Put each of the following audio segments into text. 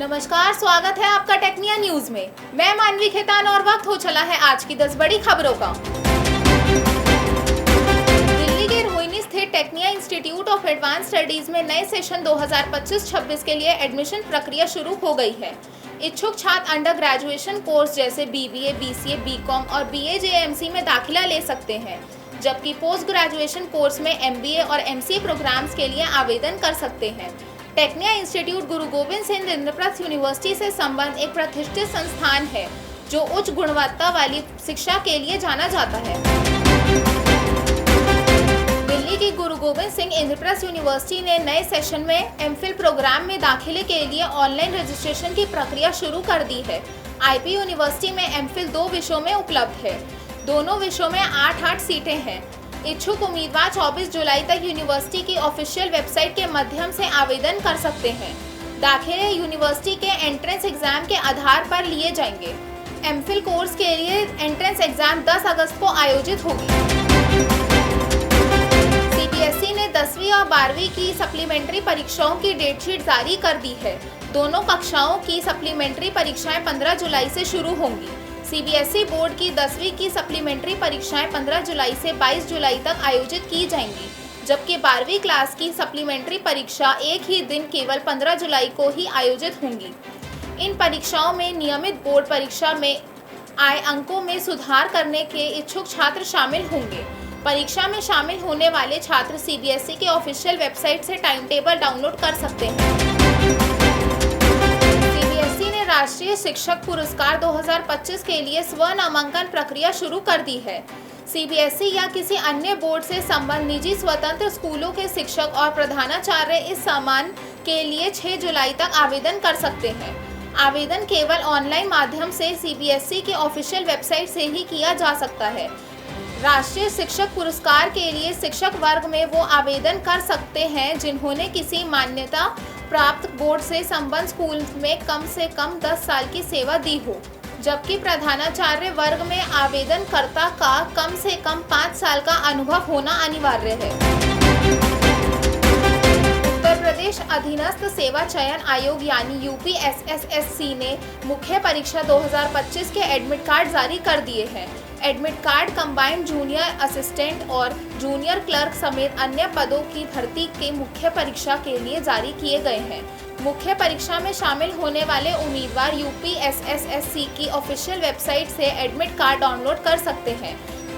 नमस्कार, स्वागत है आपका टेक्निया न्यूज में। मैं मानवी खेतान और वक्त हो चला है आज की 10 बड़ी खबरों का। दिल्ली के रोहिणी स्थित Tecnia institute of advance studies में नए सेशन 2025-26 के लिए एडमिशन प्रक्रिया शुरू हो गई है। इच्छुक छात्र अंडर ग्रेजुएशन कोर्स जैसे BBA, BCA, BCom और BA JMC में दाखिला ले सकते हैं, जबकि पोस्ट ग्रेजुएशन कोर्स में MBA और MCA प्रोग्राम्स के लिए आवेदन कर सकते हैं। टेक्निया इंस्टीट्यूट गुरु गोविंद सिंह इंद्रप्रस्थ यूनिवर्सिटी से संबद्ध एक प्रतिष्ठित संस्थान है जो उच्च गुणवत्ता वाली शिक्षा के लिए जाना जाता है। दिल्ली की गुरु गोविंद सिंह इंद्रप्रस्थ यूनिवर्सिटी ने नए सेशन में MPhil प्रोग्राम में दाखिले के लिए ऑनलाइन रजिस्ट्रेशन की प्रक्रिया शुरू कर दी है। IP यूनिवर्सिटी में MPhil 2 विषयों में उपलब्ध है। दोनों विषयों में 8-8 सीटें हैं। इच्छुक उम्मीदवार 24 जुलाई तक यूनिवर्सिटी की ऑफिशियल वेबसाइट के माध्यम से आवेदन कर सकते हैं। दाखिले यूनिवर्सिटी के एंट्रेंस एग्जाम के आधार पर लिए जाएंगे। MPhil कोर्स के लिए एंट्रेंस एग्जाम 10 अगस्त को आयोजित होगी। CBSE ने 10वीं और 12वीं की सप्लीमेंट्री परीक्षाओं की डेटशीट जारी कर दी है। दोनों कक्षाओं की सप्लीमेंट्री परीक्षाएं 15 जुलाई से शुरू होंगी। CBSE बोर्ड की 10वीं की सप्लीमेंट्री परीक्षाएं 15 जुलाई से 22 जुलाई तक आयोजित की जाएंगी, जबकि 12वीं क्लास की सप्लीमेंट्री परीक्षा एक ही दिन केवल 15 जुलाई को ही आयोजित होंगी। इन परीक्षाओं में नियमित बोर्ड परीक्षा में आए अंकों में सुधार करने के इच्छुक छात्र शामिल होंगे। परीक्षा में शामिल होने वाले छात्र CBSE के ऑफिशियल वेबसाइट से टाइम टेबल डाउनलोड कर सकते हैं। राष्ट्रीय शिक्षक पुरस्कार 2025 के लिए स्व नामांकन प्रक्रिया शुरू कर दी है। CBSE या किसी अन्य बोर्ड से संबद्ध निजी स्वतंत्र स्कूलों के शिक्षक और प्रधानाचार्य इस सम्मान के लिए 6 जुलाई तक आवेदन कर सकते हैं। आवेदन केवल ऑनलाइन माध्यम से CBSE के ऑफिशियल वेबसाइट से ही किया जा सकता है। राष्ट्रीय शिक्षक पुरस्कार के लिए शिक्षक वर्ग में वो आवेदन कर सकते हैं जिन्होंने किसी मान्यता प्राप्त बोर्ड से संबद्ध स्कूल में कम से कम 10 साल की सेवा दी हो, जबकि प्रधानाचार्य वर्ग में आवेदनकर्ता का कम से कम 5 साल का अनुभव होना अनिवार्य है। उत्तर प्रदेश अधीनस्थ सेवा चयन आयोग यानी UPSSSC ने मुख्य परीक्षा 2025 के एडमिट कार्ड जारी कर दिए हैं। Admit card combined junior assistant और जूनियर क्लर्क समेत अन्य पदों की भर्ती के मुख्य परीक्षा के लिए जारी किए गए हैं। मुख्य परीक्षा में शामिल होने वाले उम्मीदवार UPSSSC की ऑफिशियल वेबसाइट से एडमिट कार्ड डाउनलोड कर सकते हैं।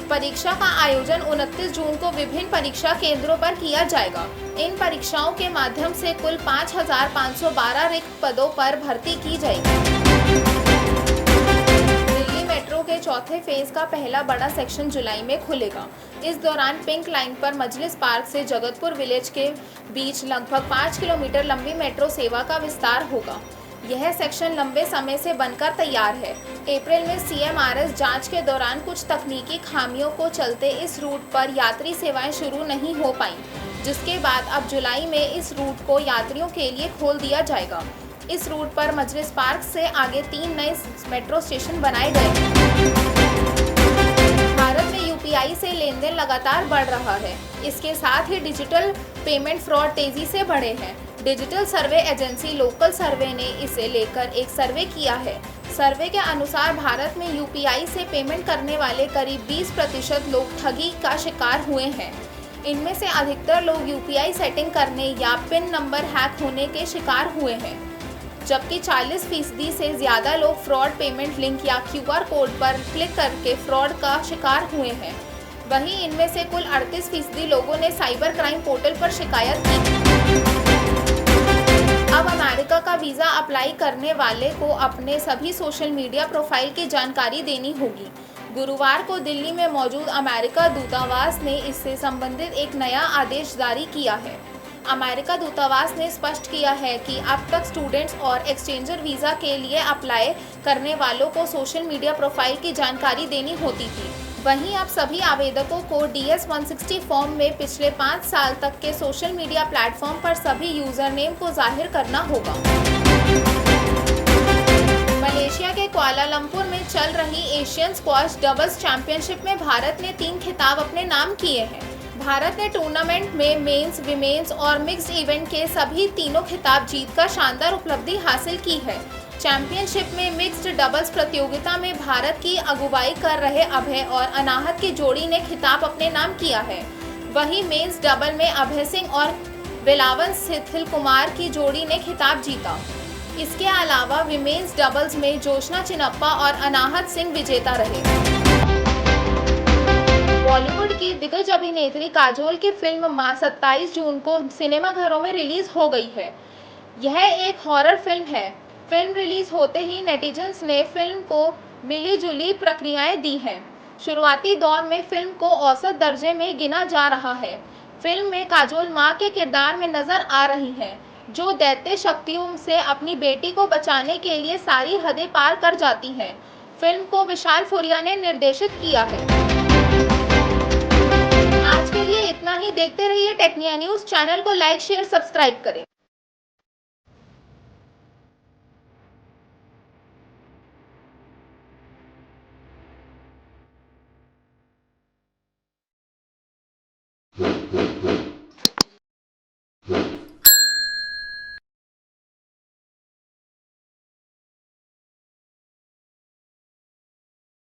परीक्षा का आयोजन 29 जून को विभिन्न परीक्षा केंद्रों पर किया जाएगा। इन परीक्षाओं के माध्यम से कुल 5,512 रिक्त पदों पर भर्ती की जाएगी। मेट्रो के चौथे फेज का पहला बड़ा सेक्शन जुलाई में खुलेगा। इस दौरान पिंक लाइन पर मजलिस पार्क से जगतपुर विलेज के बीच लगभग 5 किलोमीटर लंबी मेट्रो सेवा का विस्तार होगा। यह सेक्शन लंबे समय से बनकर तैयार है। अप्रैल में CMRS जांच के दौरान कुछ तकनीकी खामियों को चलते इस रूट पर यात्री सेवाएं शुरू नहीं हो पाईं, जिसके बाद अब जुलाई में इस रूट को यात्रियों के लिए खोल दिया जाएगा। इस रूट पर मजलिस पार्क से आगे 3 नए मेट्रो स्टेशन बनाए गए हैं। भारत में UPI से लेन देन लगातार बढ़ रहा है। इसके साथ ही डिजिटल पेमेंट फ्रॉड तेजी से बढ़े हैं। डिजिटल सर्वे एजेंसी लोकल सर्वे ने इसे लेकर एक सर्वे किया है। सर्वे के अनुसार भारत में UPI से पेमेंट करने वाले करीब 20% लोग ठगी का शिकार हुए हैं। इनमें से अधिकतर लोग UPI सेटिंग करने या पिन नंबर हैक होने के शिकार हुए हैं, जबकि 40% से ज़्यादा लोग फ्रॉड पेमेंट लिंक या QR कोड पर क्लिक करके फ्रॉड का शिकार हुए हैं। वहीं इनमें से कुल 38% लोगों ने साइबर क्राइम पोर्टल पर शिकायत की। अब अमेरिका का वीज़ा अप्लाई करने वाले को अपने सभी सोशल मीडिया प्रोफाइल की जानकारी देनी होगी। गुरुवार को दिल्ली में मौजूद अमेरिका दूतावास ने इससे संबंधित एक नया आदेश जारी किया है। अमेरिका दूतावास ने स्पष्ट किया है कि अब तक स्टूडेंट्स और एक्सचेंजर वीज़ा के लिए अप्लाई करने वालों को सोशल मीडिया प्रोफाइल की जानकारी देनी होती थी। वहीं अब सभी आवेदकों को DS-160 फॉर्म में पिछले 5 साल तक के सोशल मीडिया प्लेटफॉर्म पर सभी यूज़र नेम को जाहिर करना होगा। मलेशिया के कुआलालंपुर में चल रही एशियन स्क्वॉश डबल्स चैंपियनशिप में भारत ने 3 खिताब अपने नाम किए हैं। भारत ने टूर्नामेंट में मेंस, विमेंस और मिक्स्ड इवेंट के सभी तीनों खिताब जीतकर शानदार उपलब्धि हासिल की है। चैंपियनशिप में मिक्स्ड डबल्स प्रतियोगिता में भारत की अगुवाई कर रहे अभय और अनाहत की जोड़ी ने खिताब अपने नाम किया है। वहीं मेंस डबल में अभय सिंह और वेलावन शिथिल कुमार की जोड़ी ने खिताब जीता। इसके अलावा विमेंस डबल्स में जोशना चिनप्पा और अनाहत सिंह विजेता रहे। बॉलीवुड की दिग्गज अभिनेत्री काजोल की फिल्म मां 27 जून को सिनेमाघरों में रिलीज हो गई है। यह एक हॉरर फिल्म है। फिल्म रिलीज होते ही नेटिजन्स ने फिल्म को मिली-जुली प्रतिक्रियाएं दी हैं। शुरुआती दौर में फिल्म को औसत दर्जे में गिना जा रहा है। फिल्म में काजोल मां के किरदार में नजर आ रही हैं, जो दैत्य शक्तियों से अपनी बेटी को बचाने के लिए सारी हदें पार कर जाती हैं। फिल्म को विशाल फुरिया ने निर्देशित किया है। आज के लिए इतना ही। देखते रहिए टेक्निया न्यूज़। चैनल को लाइक, शेयर, सब्सक्राइब करें।